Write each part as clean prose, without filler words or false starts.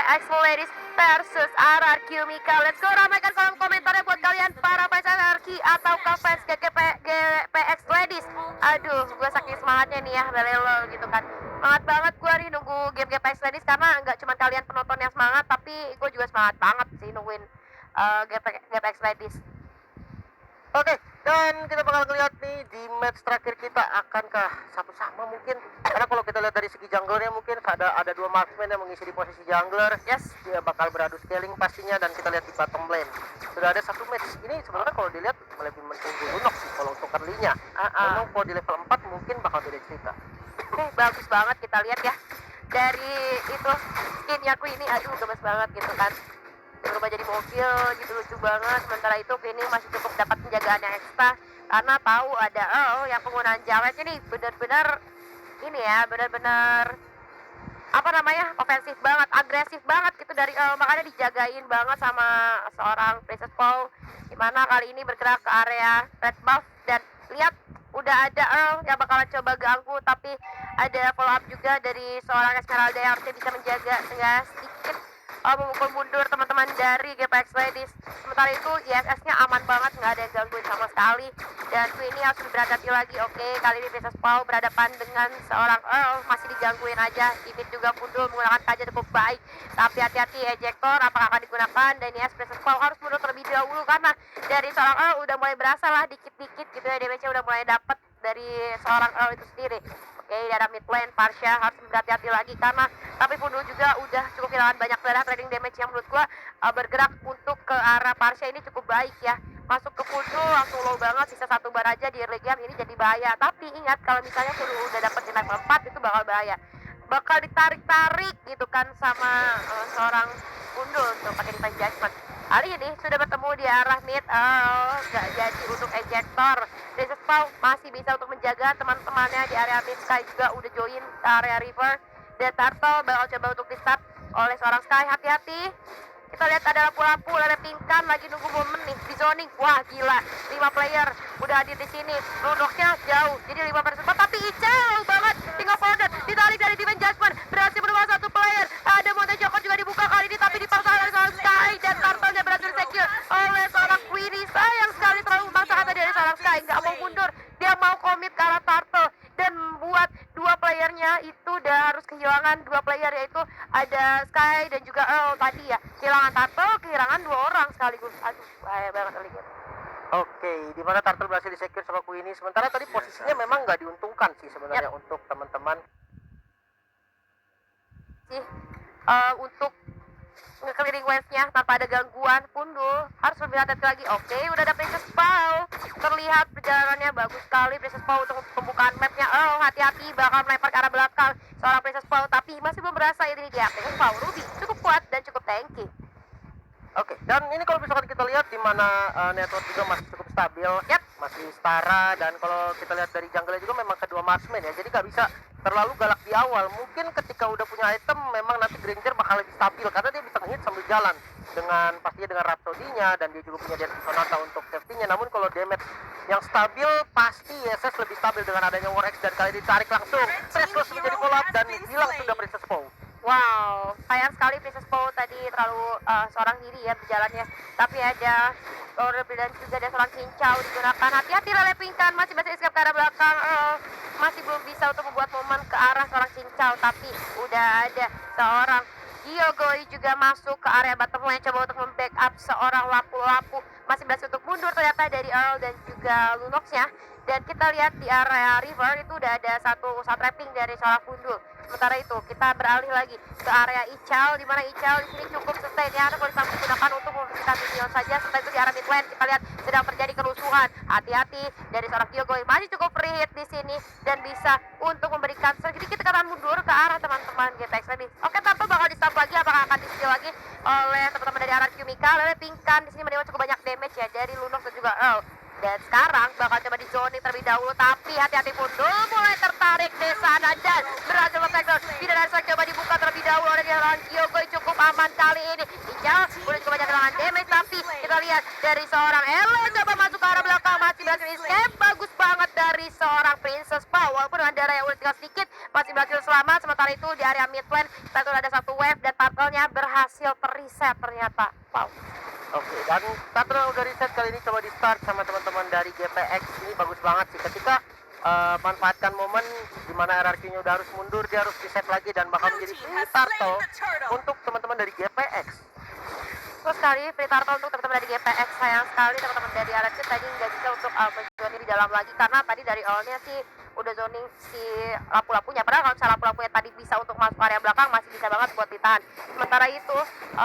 GPX Ladies versus RRQ Mika. Let's go, ramaikan kolom komentarnya buat kalian para fans RRQ ataukah fans GPX Ladies. Aduh, gue saking semangatnya nih ya, belelo gitu kan. Semangat banget gue nih nunggu game GPX Ladies karena nggak cuma kalian penonton yang semangat, tapi gue juga semangat banget sih nungguin GPX Ladies. Oke, dan kita bakal ngeliat nih di match terakhir kita akankah sama-sama mungkin, karena kalau kita lihat dari segi junglernya mungkin ada dua marksman yang mengisi di posisi jungler. Yes, Dia bakal beradu scaling pastinya, dan kita lihat di bottom lane sudah ada satu match. Ini sebenarnya kalau dilihat lebih menunggu Lunox sih kalau untuk early-nya. Memang kalau di level 4 mungkin bakal beda cerita. bagus banget kita lihat ya. Dari itu skinnya aku ini, aduh gemes banget gitu kan. Berubah jadi mobil gitu, lucu banget. Sementara itu Queenie masih cukup dapat penjagaan yang ekstra karena tahu ada yang penggunaan jawetnya nih benar-benar ini ya, benar-benar apa namanya, ofensif banget, agresif banget gitu dari makanya dijagain banget sama seorang Princess Paul, dimana kali ini bergerak ke area red buff. Dan lihat udah ada yang bakalan coba ganggu, tapi ada follow up juga dari seorang Esmeralda yang harusnya bisa menjaga sehingga sedikit memukul mundur teman-teman dari GPX Ladies. Sementara itu ISS-nya aman banget, nggak ada yang gangguin sama sekali. Dan ini harus berhati-hati lagi. Oke, kali ini Princess Paul berhadapan dengan seorang Earl, masih digangguin aja. David juga mundur menggunakan kaja cukup baik, tapi hati-hati ejector apakah akan digunakan. Dan yes, Princess Paul harus mundur terlebih dahulu karena dari seorang Earl udah mulai berasa lah dikit-dikit gitu ya, damage-nya udah mulai dapet dari seorang Earl itu sendiri. Oke, dari mid lane Parsha harus berhati-hati lagi karena tapi Pundul juga udah cukup kehilangan banyak darah. Trading damage yang menurut gua bergerak untuk ke arah Parsha ini cukup baik ya. Masuk ke Pundul langsung low banget, sisa satu bar aja di early game ini jadi bahaya. Tapi ingat kalau misalnya Pundul udah dapet di level 4 itu bakal bahaya. Bakal ditarik-tarik gitu kan sama seorang Pundul untuk pakai defense judgment. Hari ini sudah bertemu di arah mid, gak jadi untuk ejector. Princess Paul masih bisa untuk menjaga teman-temannya di area mid. Sky juga udah join ke area river. Dan Turtle bakal coba untuk di start oleh seorang Sky. Hati-hati. Kita lihat ada lampu-lampu, ada pingkan lagi nunggu momen nih di zoning. Wah gila, 5 player udah hadir di sini. Runoknya jauh, jadi 5 versus 4. Tapi jauh banget, tinggal forward, ditarik dari defense judgment, berhasil menembak satu player. Ada Monte Joko juga dibuka kali ini, tapi dipaksa oleh seorang Sky. Dan Turtle-nya berhasil secure oleh seorang Queenie. Sayang sekali terlalu memaksakan tadi dari seorang Sky, nggak mau mundur, dia mau komit ke arah Turtle. Dan membuat dua playernya itu udah harus kehilangan dua player, yaitu ada Sky dan juga Earl tadi ya. Kehilangan Turtle, kehilangan dua orang sekaligus. Aduh, bahaya banget kali ini. Oke, di mana Turtle berhasil di-secure sama Queenie. Sementara tadi posisinya memang nggak diuntungkan sih sebenarnya untuk teman-teman. Untuk nge-clearing wave-nya tanpa ada gangguan, Pundul harus lebih hati-hati lagi. Oke, udah ada Princess Paul. Terlihat perjalanannya bagus sekali Princess Paul untuk pembukaan mapnya. Hati-hati bakal melempar ke arah belakang seorang Princess Paul, tapi masih belum berasa ini dia. Princess Paul Ruby cukup kuat dan cukup tanky. Oke, dan ini kalau misalkan kita lihat di mana network juga masih cukup stabil, masih setara. Dan kalau kita lihat dari jungle juga memang kedua marksman ya, jadi nggak bisa terlalu galak di awal. Mungkin ketika udah punya item memang nanti Granger bakal lebih stabil karena dia bisa ngehit sambil jalan dengan pastinya dengan Rhapsody-nya, dan dia juga punya Deadly Sonata untuk safety-nya. Namun kalau damage yang stabil pasti SS lebih stabil dengan adanya War X, dan kali ini ditarik langsung Precious menjadi follow up dan hilang sudah Princess Paul. Wow, sayang sekali Princess Paul tadi terlalu seorang diri ya berjalannya. Tapi ada Lord dan juga ada seorang cincau digunakan. Hati-hati Lele Pingkan, masih escape ke arah belakang. Masih belum bisa untuk membuat momen ke arah seorang cincau. Tapi udah ada seorang Gyogoi juga masuk ke area bottom lane, coba untuk membackup seorang lampu-lampu. Masih berhasil untuk mundur ternyata dari Earl dan juga Lunox-nya. Dan kita lihat di area river itu udah ada satu trapping dari seorang Pundul. Sementara itu kita beralih lagi ke area Ical, di mana Ical di sini cukup sustain ya, kalau bisa digunakan untuk membersihkan minion saja. Setelah itu di area mid lane kita lihat sedang terjadi kerusuhan. Hati-hati dari seorang Gyogoi, masih cukup free hit di sini dan bisa untuk memberikan sedikit tekanan mundur ke arah teman-teman GPX tadi. Oke, Turtle bakal di-stop lagi, apakah akan di-steal lagi oleh teman-teman dari RRQ Mika. Lele Pingkan di sini menerima cukup banyak damage ya dari Lunox dan juga Earl. Dan sekarang bakal coba di zoning terlebih dahulu, tapi hati-hati Pundul mulai tertarik di sana dan berhasil membackdoor. Tidak ada coba dibuka terlebih dahulu oleh seorang Gyogoi, cukup aman kali ini. Ical udah cukup banyak kehilangan damage, tapi kita lihat dari seorang Elo coba masuk ke arah belakang, masih berhasil escape. Bagus banget dari dari seorang Princess Pau. Walaupun dengan darah yang udah tinggal sedikit masih berhasil selamat. Sementara itu di area mid lane kita tuh ada satu wave dan turtle-nya berhasil terreset ternyata. Wow. Oke, dan turtle udah reset kali ini coba di start sama teman-teman dari GPX. Ini bagus banget sih ketika manfaatkan momen dimana RRQ-nya udah harus mundur, dia harus reset lagi dan bakal menjadi free turtle untuk teman-teman dari GPX. Terus sekali free turtle untuk teman-teman dari GPX. Sayang sekali teman-teman dari RRQ tadi nggak bisa untuk menjoin di dalam lagi karena tadi dari awalnya sih udah zoning si lampu-lampunya. Padahal kalau misalnya lampu-lampunya tadi bisa untuk masuk area belakang masih bisa banget buat ditahan. Sementara itu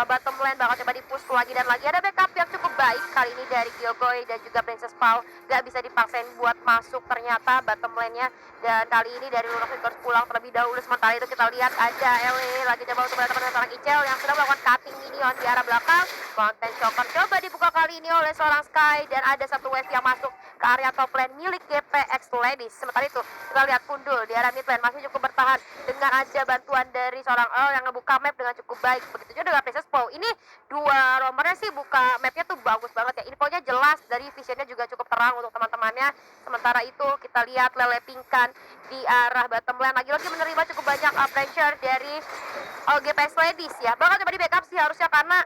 bottom lane bakal coba di-push lagi dan lagi. Ada backup yang cukup baik kali ini dari Kyogoy dan juga Princess Pau. Gak bisa dipaksain buat masuk ternyata bottom lane-nya. Dan kali ini dari Lunox harus pulang terlebih dahulu. Sementara itu kita lihat ada Ele lagi coba untuk berhadapan dengan seorang Icel yang sudah melakukan cutting minion di arah belakang. Konten Shocker coba dibuka kali ini oleh seorang Sky dan ada satu wave yang masuk ke area top lane milik GPX Ladies. Sementara itu kita lihat Pundul di area mid lane masih cukup bertahan dengan ada bantuan dari seorang Earl yang ngebuka map dengan cukup baik. Begitu juga dengan Princess Pau. Ini dua romernya sih buka mapnya tuh bagus banget ya. Infonya jelas, dari visionnya juga cukup terang untuk teman-temannya. Sementara itu kita lihat Lele Pingkan di arah bottom lane lagi-lagi menerima cukup banyak pressure dari GPX Ladies ya. Bakal coba di backup sih harusnya karena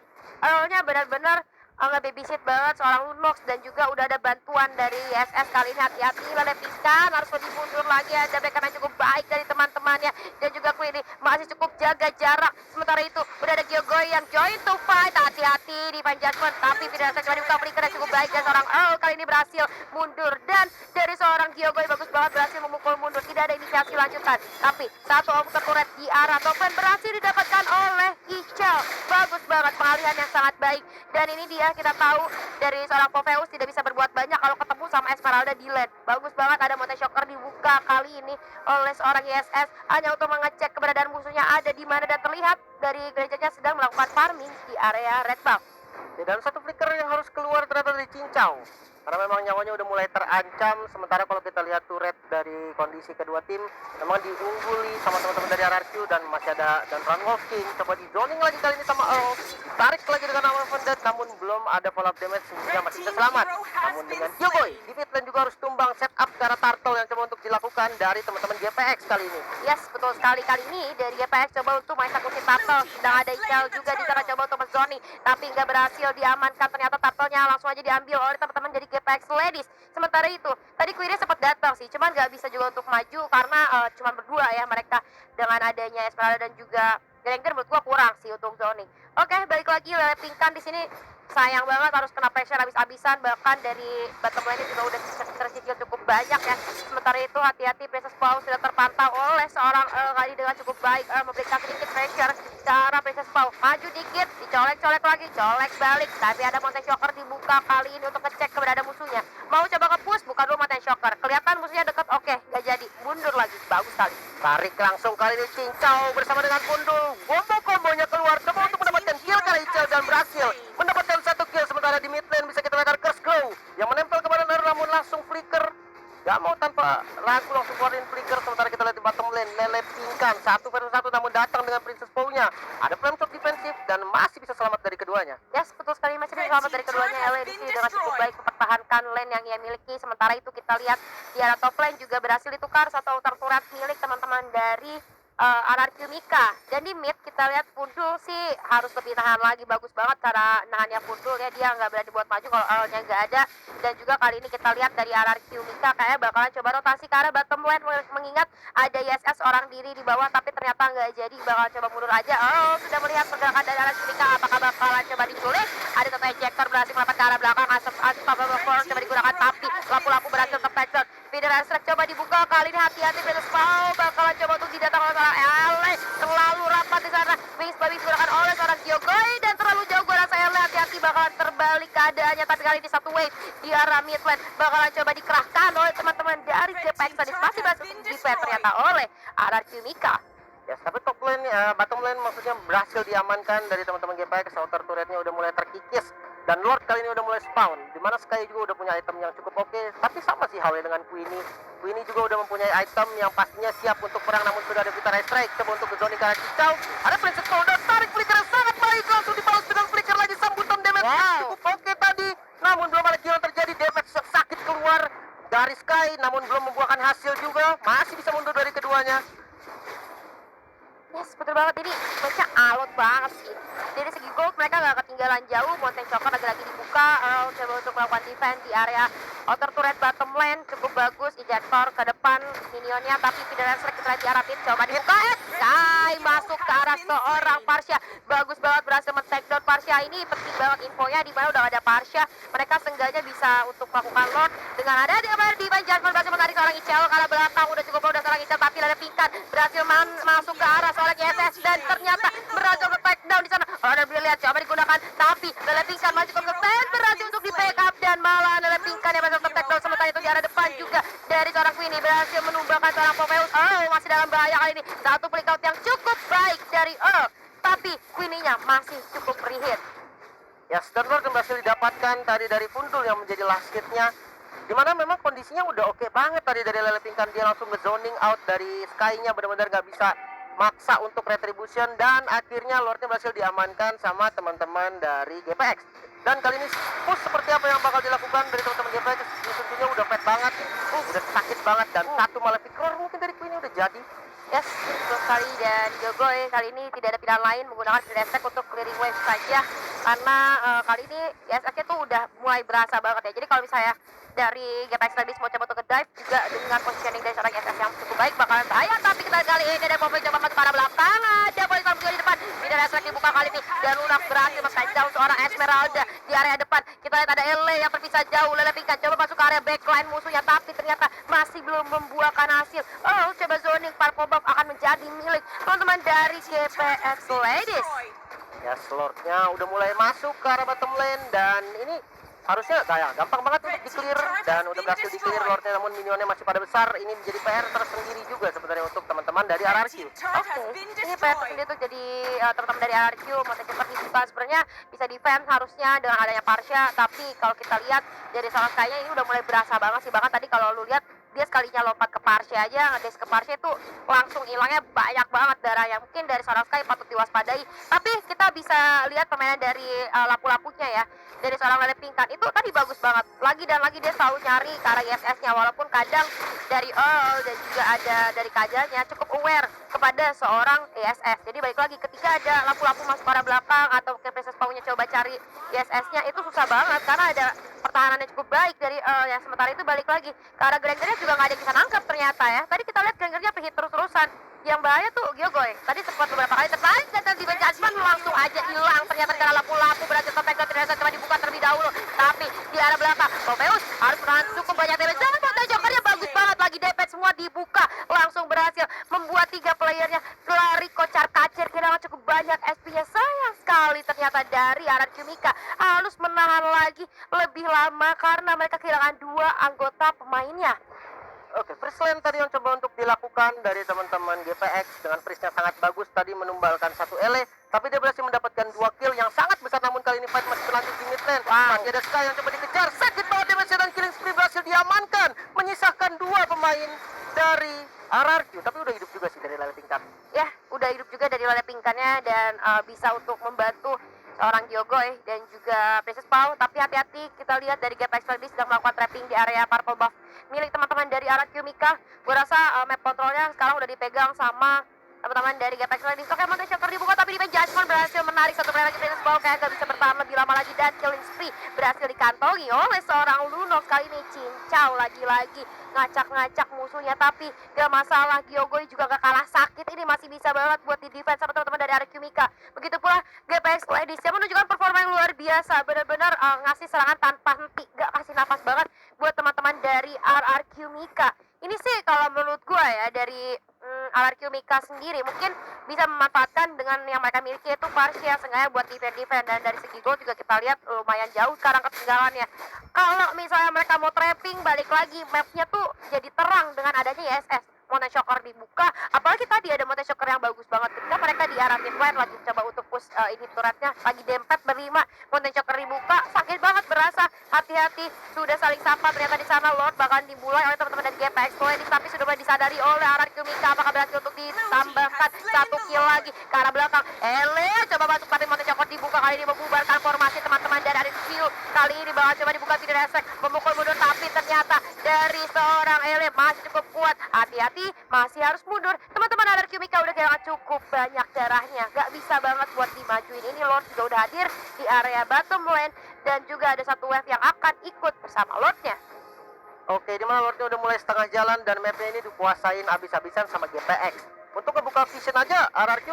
Earl-nya benar-benar nge-babysit banget seorang Lunox dan juga udah ada bantuan dari ISS. Kali ini hati-hati Lele Pingkan harus lebih mundur lagi, ada backup yang cukup baik dari teman-temannya dan juga Queenie masih cukup jaga jarak. Sementara itu udah ada Kyogoy yang join to fight, hati-hati di Van Judgment tapi tidak bisa coba dibuka flicker yang cukup baik dan seorang Earl kali ini berhasil mundur dan dari seorang Kyogoy bagus banget berhasil memukul mundur, tidak ada inisiasi lanjutan tapi satu obstacle turret di arah top lane berhasil didapatkan oleh Ichel. Bagus banget pengalihan yang sangat baik dan ini dia kita tahu dari seorang Poveus tidak bisa berbuat banyak kalau ketemu sama Esmeralda di lane. Bagus banget ada Monte Shocker dibuka kali ini oleh seorang ISS hanya untuk mengecek keberadaan musuhnya ada di mana dan terlihat dari gerejanya sedang melakukan farming di area red buff. Dan satu flicker yang harus keluar ternyata dari Cincau karena memang nyawanya udah mulai terancam. Sementara kalau kita lihat turret dari kondisi kedua tim memang diungguli sama teman-teman dari RRQ dan masih ada dan Run Wolf King coba di zoning lagi kali ini sama Earl, tarik lagi dengan Amal Vendet namun belum ada follow up damage sehingga masih bisa selamat. Namun dengan Kyogoy di mid lane juga harus tumbang setup ke arah turtle yang coba untuk dilakukan dari teman-teman GPX kali ini. Yes, betul sekali. Kali ini dari GPX coba untuk mengeksekusi turtle. Sedang ada Ikel juga di sana coba untuk menzoning tapi nggak berhasil diamankan. Ternyata turtle-nya langsung aja diambil oleh teman-teman dari GPX Ladies. Sementara itu tadi Queenie sempat datang sih, cuman nggak bisa juga untuk maju karena cuma berdua ya mereka dengan adanya Esmeralda dan juga Granger. Menurut gua kurang sih untuk zoning. Oke, balik lagi Lele Pingkan di sini sayang banget harus kena pressure habis-habisan, bahkan dari bottom lane juga udah tersicil cukup banyak ya. Sementara itu hati-hati Princess Pau sudah terpantau oleh seorang kali dengan cukup baik memberikan sedikit pressure ke arah Princess Pau. Maju dikit, dicolek-colek lagi, colek balik tapi ada Monte Shocker dibuka kali ini untuk ngecek keberadaan musuhnya. Mau coba ke-push, buka dulu Monte Shocker. Kelihatan musuhnya deket, oke, gak jadi, mundur lagi, bagus sekali. Tarik langsung kali ini Cincau bersama dengan Pundul. Kombonya keluar coba untuk mendapatkan kill kali Icel dan berhasil mendapatkan satu kill. Sementara di mid lane bisa kita lihat Curse Glow yang menempel ke badan Earl namun langsung flicker. Gak mau tanpa ragu langsung keluarin flicker. Sementara kita lihat di bottom lane Lele Pingkan 1 versus 1 namun datang dengan Princess Pau-nya. Ada flame shot defensif dan masih bisa selamat dari keduanya. Yes, betul sekali masih bisa selamat dari keduanya. Ele di sini dengan cukup baik mempertahankan lane yang ia miliki. Sementara itu kita lihat di arah top lane juga berhasil ditukar satu outer turret milik teman-teman dari RRQ Mika. Dan di mid kita lihat Pundul sih harus lebih tahan lagi. Bagus banget cara nahannya Pundul ya, dia nggak berani buat maju kalau Earl-nya nggak ada. Dan juga kali ini kita lihat dari RRQ Mika kayak bakalan coba rotasi ke arah bottom lane mengingat ada ISS orang diri di bawah tapi ternyata nggak jadi, bakal coba mundur aja. Oh, sudah melihat pergerakan dari RRQ Mika, apakah bakalan coba diculik? Ada satu ejector berhasil melompat ke arah belakang, unstoppable force coba digunakan tapi lampu-lampu berhasil terpecot. Feeder strike coba dibuka kali ini, hati-hati Princess Pau bakalan coba untuk didatang oleh seorang Ele. Terlalu rapat di sana, wings digunakan oleh seorang Kyogoy dan terlalu jauh gua rasa Ele. Hati-hati bakalan terbalik keadaannya tapi kali ini satu wave di arah mid lane bakalan coba dikerahkan oleh teman-teman dari GPX tadi. Masih berhasil di-defend ternyata oleh RRQ Mika. Ya, tapi top lane, bottom lane maksudnya berhasil diamankan dari teman-teman GPX. Outer turretnya udah mulai terkikis dan Lord kali ini udah mulai spawn. Dimana Sky juga udah punya item yang cukup oke. Tapi sama sih halnya dengan Queenie. Queenie juga udah mempunyai item yang pastinya siap untuk perang. Namun sudah ada Vita Strike coba untuk ke zoning ke arah Cincau. Ada Princess Pau dan tarik flicker yang sangat baik. Langsung dibalas dengan flicker lagi, sambutan damage cukup oke tadi. Namun belum ada kill yang terjadi. Damage sakit keluar dari Sky namun belum membuat dari segi gold mereka nggak ketinggalan jauh. Mountain Choker lagi-lagi dibuka, coba untuk melakukan defense di area outer turret bottom lane, cukup bagus. Ejector ke depan minionnya, tapi tidak Strike kita lihat di arah mid, coba dibuka, Sky masuk ke arah seorang Parsha. Bagus banget berhasil men-take down Parsha. Ini penting banget infonya, di mana udah ada Parsha, mereka sengaja bisa untuk melakukan lord dengan ada di defense. Jasmine berhasil menarik seorang Ichel ke arah belakang, udah cukup udah seorang Ichel, tapi ada Pingkan berhasil masuk ke arah seorang YSS dan ternyata berhasil ke-take down di sana. Ada Brilliant coba digunakan, tapi Lele Pingkan masih cukup ke-stand, berhasil untuk di-pick up dan malah Lele Pingkan yang berhasil ke-take down. Sementara itu di arah depan juga dari seorang Queenie berhasil menumbangkan seorang Popheus. Masih dalam bahaya kali ini. Satu flick out yang cukup baik dari tapi Queenie-nya masih cukup free-hit. Ya, Lord yang berhasil didapatkan tadi dari Fundul yang menjadi last hit-nya. Dimana memang kondisinya udah oke banget tadi dari Lele Pingkan, dia langsung nge-zoning out dari Sky-nya, benar-benar nggak bisa maksa untuk retribution, dan akhirnya Lordnya berhasil diamankan sama teman-teman dari GPX. Dan kali ini push seperti apa yang bakal dilakukan dari teman-teman GPX, ini tentunya udah fat banget, udah sakit banget, dan satu Malefic Roar mungkin dari Queenie udah jadi. Yes, betul sekali. Dan Gogoy kali ini tidak ada pilihan lain menggunakan Grid Attack untuk clearing wave saja, karena kali ini ISS-nya tuh udah mulai berasa banget ya. Jadi kalau misalnya dari GPX Labis mau coba untuk ke-dive juga dengan positioning dari seorang ISS yang cukup baik bakalan bahaya, tapi kita kali ini ada Popeye coba masuk ke arah belakang, ada Poison juga di depan, tidak ada strike dibuka kali ini, dan Lunak berhasil men-take down seorang Esmeralda di area depan. Kita lihat ada Ele yang terpisah jauh, Lele Pingkan coba masuk ke area backline musuhnya, tapi ternyata masih belum membuahkan hasil. Coba zoning Purple Buff akan menjadi milik teman-teman dari GPX Ladies. Ya, Lordnya udah mulai masuk ke arah bottom lane, dan ini harusnya kayak gampang banget untuk di-clear, dan udah berhasil di-clear Lordnya, namun minionnya masih pada besar. Ini menjadi PR tersendiri juga sebenarnya untuk teman-teman dari RRQ. Oke, ini PR tersendiri tuh jadi teman-teman dari RRQ Mountain Choker dibuka sebenarnya bisa defense harusnya dengan adanya Parsha, tapi kalau kita lihat dari salah kayaknya ini udah mulai berasa banget sih. Bahkan tadi kalau lu lihat dia sekalinya lompat ke Parsha aja, ngedes ke Parsha itu langsung hilangnya banyak banget darahnya. Mungkin dari seorang Sky patut diwaspadai, tapi kita bisa lihat permainan dari lapu-lapunya ya, dari seorang Lele Pingkan itu tadi bagus banget. Lagi dan lagi dia selalu nyari ke arah ISS-nya, walaupun kadang dari dan juga ada dari Kajanya cukup aware kepada seorang ISS. Jadi balik lagi ketika ada lapu-lapu masuk ke arah belakang atau mungkin Princess Pau-nya coba cari ISS-nya, itu susah banget karena ada pertahanannya cukup baik dari yang sementara itu balik lagi ke arah Grangernya juga nggak ada yang bisa nangkep ternyata ya. Tadi kita lihat Grangernya hit terus-terusan. Yang bahaya tuh Gyogoy. Tadi sempat beberapa kali tertarik dan di Judgment langsung aja hilang. Ternyata karena lapu-lapu berhasil tertek dan ternyata coba dibuka terlebih dahulu. Tapi di arah belakang Popheus harus menahan cukup banyak damage. Dan Mountain Chokernya bagus banget lagi DP semua dibuka. Langsung berhasil membuat 3 playernya lari kocar kacir, kehilangan cukup banyak SP-nya. Sayang sekali ternyata dari RRQ Mika harus menahan lagi lebih lama karena mereka kehilangan 2 anggota pemainnya. Oke, first lane tadi yang coba untuk dilakukan dari teman-teman GPX dengan freeze-nya sangat bagus tadi, menumbalkan satu Ele, tapi dia berhasil mendapatkan 2 kill yang sangat besar, namun kali ini fight masih berlanjut di mid lane. Masih ada Sky yang coba dikejar, sakit banget damage, dan killing spree berhasil diamankan, menyisakan 2 pemain dari RRQ, tapi udah hidup juga sih dari Lele Pingkan. Ya, udah hidup juga dari Lele Pingkannya dan bisa untuk membantu seorang Gyogoy dan juga Princess Pau. Tapi hati-hati, kita lihat dari GPX Ladies sedang melakukan trapping di area Purple Buff milik teman-teman dari RRQ Mika. Gue rasa map kontrolnya sekarang udah dipegang sama teman-teman dari GPX Ladies. Oke, Mountain Choker dibuka, tapi di Judgment berhasil menarik satu player lagi. Princess Pau kayak gak bisa bertahan lebih lama lagi, dan killing spree berhasil dikantongi oleh seorang Lunox. Kali ini cincau lagi-lagi ngacak-ngacak musuhnya, tapi gak masalah, Gyogoy juga gak kalah sakit. Ini masih bisa banget buat di defense sama teman-teman dari RRQ Mika. Begitu pula GPX Ladies yang menunjukkan performa yang luar biasa, benar-benar ngasih serangan tanpa henti, gak kasih nafas banget buat teman-teman dari RRQ Mika. Ini sih kalau menurut gue ya dari RRQ Mika sendiri mungkin bisa memanfaatkan dengan yang mereka miliki, yaitu Parsha sengaja buat defense, dan dari segi goal juga kita lihat lumayan jauh sekarang ketinggalannya. Kalau misalnya mereka mau trapping, balik lagi mapnya tuh jadi terang dengan adanya ISS. Mountain Choker dibuka, apalagi tadi ada Mountain Choker yang bagus banget ketika mereka di arah midline lagi coba untuk push ini turretnya, lagi dempet berlima, Mountain Choker dibuka, sakit banget berasa. Hati-hati, sudah saling sapa ternyata di sana Lord bakalan dimulai oleh teman-teman dari GPX Ladies, tapi sudah mulai disadari oleh RRQ Mika. Apakah berhasil untuk ditambahkan 1 kill lagi ke arah belakang? Ele coba masuk, tapi Mountain Choker dibuka, kali ini membubarkan formasi teman-teman dari RRQ. Kali ini bakal coba dibuka video resek, memukul mundur, tapi ternyata dari seorang Ele masih cukup kuat. Hati-hati, masih harus mundur. Teman-teman RRQ Mika udah kehilangan cukup banyak darahnya, gak bisa banget buat dimajuin. Ini Lord juga udah hadir di area bottom lane. Dan juga ada satu wave yang akan ikut bersama Lordnya. Oke, di mana Lordnya udah mulai setengah jalan dan mapnya ini dikuasain habis-habisan sama GPX. Untuk ngebuka vision aja, RRQ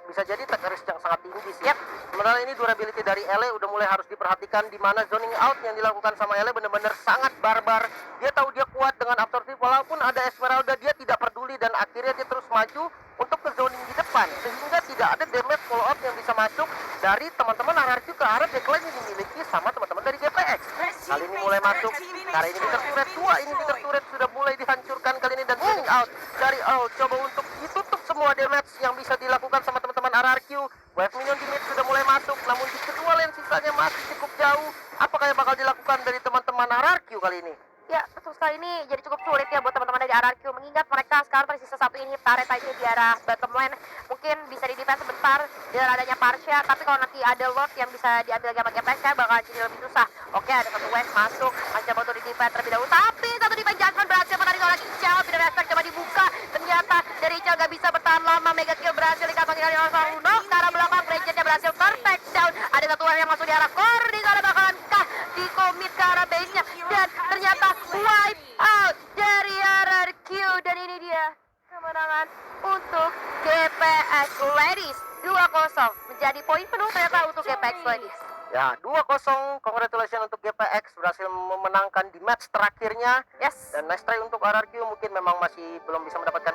bisa jadi take risk yang sangat tinggi sih. Yap. Sementara ini durability dari Ele udah mulai harus diperhatikan, di mana zoning out yang dilakukan sama Ele bener-bener sangat barbar. Dia tahu dia kuat dengan absorptif, walaupun ada Esmeralda dia tidak peduli dan akhirnya dia terus maju untuk ke zoning di depan, sehingga tidak ada damage follow up yang bisa masuk dari teman-teman RRQ ke arah backline yang dimiliki sama teman-teman dari GPX. Kali ini mulai masuk, kali ini Vicker Turret 2, ini Vicker Turret sudah mulai dihancurkan kali ini dan zoning out dari coba untuk ditutup semua damage yang bisa dilakukan sama teman-teman RRQ. Wave minion di mid sudah mulai masuk, namun di kedua lane sisanya masih cukup jauh. Apakah yang bakal dilakukan dari teman-teman RRQ kali ini? Ya, betul sekali, ini jadi cukup sulit ya buat teman-teman dari RRQ, mengingat mereka sekarang tersisa satu inhib turret aja di arah bottom lane. Mungkin bisa di defense sebentar dengan adanya Parsha, tapi kalau nanti ada Lord yang bisa diambil sama GPX kayak bakal jadi lebih susah. Oke, ada satu wave masuk, mencoba untuk di defense terlebih dahulu, tapi satu defense Jasmine berhasil menarik oleh Ichao. Pindah respect coba dibuka, ternyata dari Ichao gak bisa bertahan lama. Mega kill berhasil dikantongin oleh orang Luno. Ke arah belakang, Bridgetnya berhasil perfect down. Ada satu wave yang masuk di arah core, di sana bakalan kah di commit ke arah base-nya, dan ternyata wipe out dari RRQ. Dan ini dia kemenangan untuk GPX Ladies. 2-0 menjadi poin penuh ternyata untuk GPX Ladies. Ya, 2-0, congratulations untuk GPX berhasil memenangkan di match terakhirnya. Yes. Dan next try untuk RRQ mungkin memang masih belum bisa mendapatkan